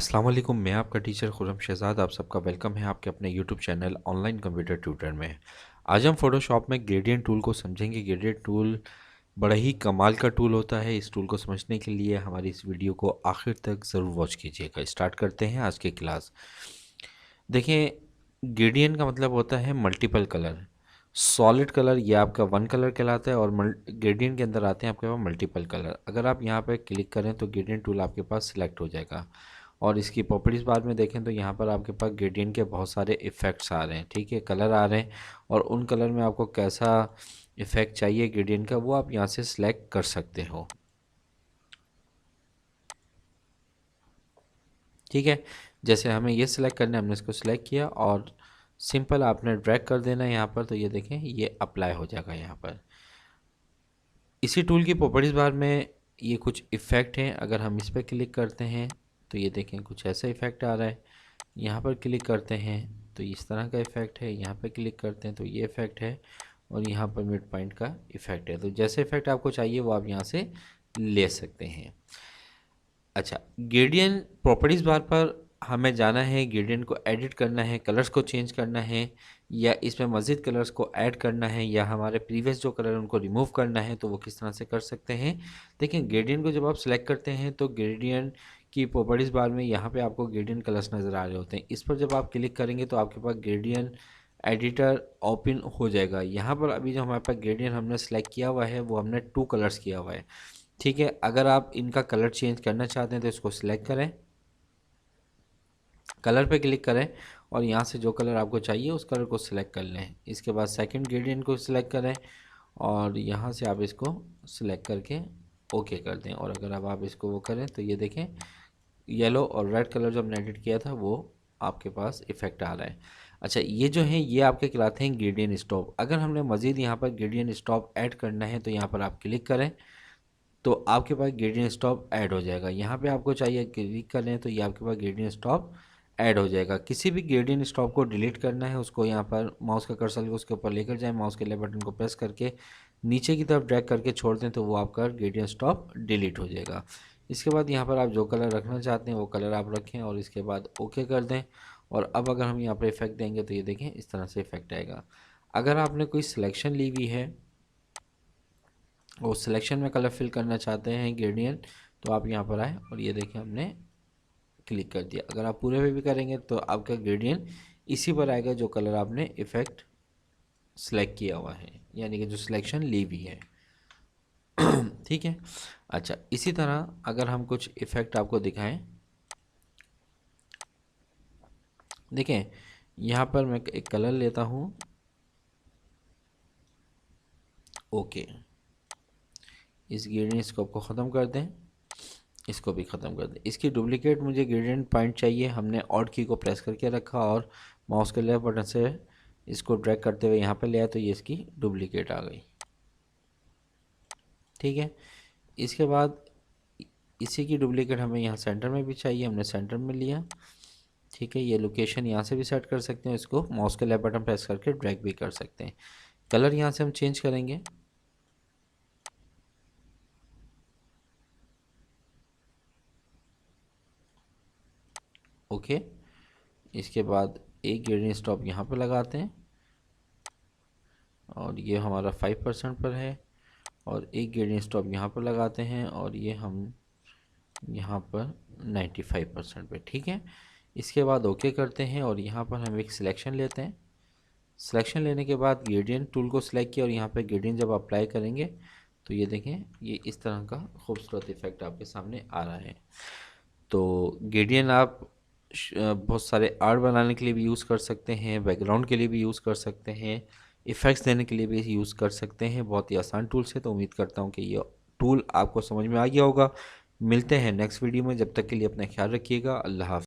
अस्सलाम वालेकुम। मैं आपका टीचर खुर्रम शहज़ाद। आप सबका वेलकम है आपके अपने YouTube channel online computer tutor में। आज हम फ़ोटोशॉप में ग्रेडियंट टूल को समझेंगे। ग्रेडियंट टूल बड़ा ही कमाल का टूल होता है। इस टूल को समझने के लिए हमारी इस वीडियो को आखिर तक ज़रूर वॉच कीजिएगा। स्टार्ट करते हैं आज की क्लास। देखें, ग्रेडियंट का मतलब होता है मल्टीपल कलर। सॉलिड कलर ये आपका वन कलर कहलाता है और ग्रेडियंट के अंदर आते हैं आपके पास मल्टीपल कलर। अगर आप यहाँ पर क्लिक करें तो ग्रेडियंट टूल आपके पास सिलेक्ट हो जाएगा। और इसकी प्रॉपर्टीज़ बाद में देखें तो यहाँ पर आपके पास ग्रेडियंट के बहुत सारे इफ़ेक्ट्स आ रहे हैं, ठीक है, कलर आ रहे हैं। और उन कलर में आपको कैसा इफ़ेक्ट चाहिए ग्रेडियंट का वो आप यहाँ से सिलेक्ट कर सकते हो, ठीक है। जैसे हमें ये सिलेक्ट करना है, हमने इसको सिलेक्ट किया और सिंपल आपने ड्रैग कर देना है यहाँ पर। तो ये देखें, ये अप्लाई हो जाएगा यहाँ पर। इसी टूल की प्रॉपर्टीज़ बार में ये कुछ इफ़ेक्ट हैं। अगर हम इस पर क्लिक करते हैं तो ये देखें कुछ ऐसा इफ़ेक्ट आ रहा है। यहाँ पर क्लिक करते हैं तो इस तरह का इफ़ेक्ट है। यहाँ पर क्लिक करते हैं तो ये इफ़ेक्ट है। और यहाँ पर मिड पॉइंट का इफ़ेक्ट है। तो जैसे इफ़ेक्ट आपको चाहिए वो आप यहाँ से ले सकते हैं। अच्छा, ग्रेडियंट प्रॉपर्टीज़ बार पर हमें जाना है, ग्रेडियंट को एडिट करना है, कलर्स को चेंज करना है, या इसमें मज़ीद कलर्स को ऐड करना है, या हमारे प्रीवियस जो कलर उनको रिमूव करना है, तो वो किस तरह से कर सकते हैं। देखिए, ग्रेडियंट को जब आप सिलेक्ट करते हैं तो ग्रेडियंट की प्रॉपर्टीज़ बार में यहाँ पे आपको ग्रेडियंट कलर्स नज़र आ रहे होते हैं। इस पर जब आप क्लिक करेंगे तो आपके पास ग्रेडियंट एडिटर ओपन हो जाएगा। यहाँ पर अभी जो हमारे पास ग्रेडियंट हमने सेलेक्ट किया हुआ है वो हमने 2 कलर्स किया हुआ है, ठीक है। अगर आप इनका कलर चेंज करना चाहते हैं तो इसको सिलेक्ट करें, कलर पे क्लिक करें और यहाँ से जो कलर आपको चाहिए उस कलर को सिलेक्ट कर लें। इसके बाद सेकंड ग्रेडियंट को सिलेक्ट करें और यहाँ से आप इसको सिलेक्ट करके ओके कर दें। और अगर अब आप इसको वो करें तो ये देखें, येलो और रेड कलर जो हमने एडिट किया था वो आपके पास इफेक्ट आ रहा है। अच्छा, ये जो है ये आपके कहलाते हैं ग्रेडियंट स्टॉप। अगर हमने मज़ीद यहाँ पर ग्रेडियंट स्टॉप ऐड करना है तो यहाँ पर आप क्लिक करें तो आपके पास ग्रेडियंट स्टॉप ऐड हो जाएगा। यहाँ पे आपको चाहिए क्लिक करें तो ये आपके पास ग्रेडियंट स्टॉप ऐड हो जाएगा। किसी भी ग्रेडियंट स्टॉप को डिलीट करना है उसको यहाँ पर माउस का कर्सर को उसके ऊपर लेकर जाएं, माउस के लेफ्ट बटन को प्रेस करके नीचे की तरफ ड्रैग करके छोड़ दें तो वो आपका ग्रेडियंट स्टॉप डिलीट हो जाएगा। इसके बाद यहाँ पर आप जो कलर रखना चाहते हैं वो कलर आप रखें और इसके बाद ओके कर दें। और अब अगर हम यहाँ पर इफेक्ट देंगे तो ये देखें इस तरह से इफेक्ट आएगा। अगर आपने कोई सिलेक्शन ली हुई है और सिलेक्शन में कलर फिल करना चाहते हैं ग्रेडियंट तो आप यहाँ पर आए और ये देखें हमने क्लिक कर दिया। अगर आप पूरे पे भी करेंगे तो आपका ग्रेडियंट इसी पर आएगा जो कलर आपने इफ़ेक्ट सेलेक्ट किया हुआ है, यानी कि जो सिलेक्शन ली हुई है। ठीक है। अच्छा, इसी तरह अगर हम कुछ इफ़ेक्ट आपको दिखाएं, देखें यहाँ पर मैं एक कलर लेता हूँ, ओके, इस ग्रेडियंट स्कोप को ख़त्म कर दें, इसको भी ख़त्म कर दें। इसकी डुप्लीकेट मुझे ग्रेडियंट पॉइंट चाहिए। हमने ऑल्ट की को प्रेस करके रखा और माउस के लेफ्ट बटन से इसको ड्रैग करते हुए यहाँ पे ले आया तो ये इसकी डुप्लीकेट आ गई, ठीक है। इसके बाद इसी की डुप्लीकेट हमें यहाँ सेंटर में भी चाहिए, हमने सेंटर में लिया, ठीक है। ये लोकेशन यहाँ से भी सेट कर सकते हैं, इसको माउस के लेफ्ट बटन प्रेस करके ड्रैग भी कर सकते हैं। कलर यहाँ से हम चेंज करेंगे, ओके। इसके बाद एक ग्रेडियंट स्टॉप यहाँ पर लगाते हैं और ये हमारा 5% पर है और एक ग्रेडियंट स्टॉप यहाँ पर लगाते हैं और ये हम यहाँ पर 95% पे, ठीक है। इसके बाद ओके करते हैं और यहाँ पर हम एक सिलेक्शन लेते हैं। सिलेक्शन लेने के बाद ग्रेडियंट टूल को सिलेक्ट किया और यहाँ पर ग्रेडियंट जब अप्लाई करेंगे तो ये देखें ये इस तरह का खूबसूरत इफेक्ट आपके सामने आ रहा है। तो ग्रेडियंट आप बहुत सारे आर्ट बनाने के लिए भी यूज़ कर सकते हैं, बैकग्राउंड के लिए भी यूज़ कर सकते हैं, इफ़ेक्ट्स देने के लिए भी यूज़ कर सकते हैं। बहुत ही आसान टूल्स है। तो उम्मीद करता हूँ कि ये टूल आपको समझ में आ गया होगा। मिलते हैं नेक्स्ट वीडियो में, जब तक के लिए अपना ख्याल रखिएगा। अल्लाह हाफ़िज़।